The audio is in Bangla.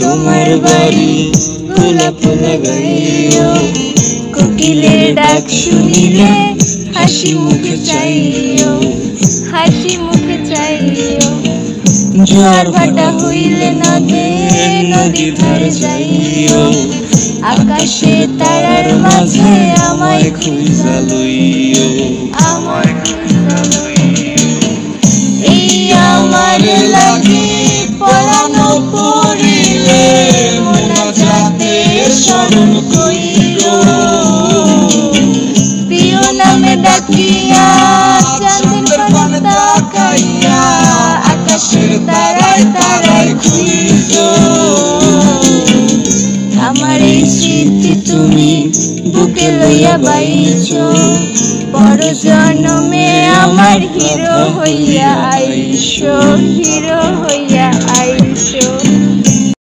তোমার বাড়ি গোলাপ লাগাইও কোকিলের ডাক শুনিলে হাসি মুখে চাইও হাসি মুখে চাইও জোয়ার ভাটা হইলে নদীর ধারে যাইও আকাশে তারার মাঝে আমায় খুঁজা লইও আমায় খুঁজা লইও এই আমার লাগে পরানো পড়িলে মোনাজাতে স্মরণ কইরো প্রিয় নামে ডাকিয়া চাঁদের পানে তাকাইয়া আকাশের তারায় তারায় খুঁজো আমার এই স্মৃতি তুমি বুকে লইয়া বাইছো পর জন্মে আমার হিরো হইয়া আইসো হিরো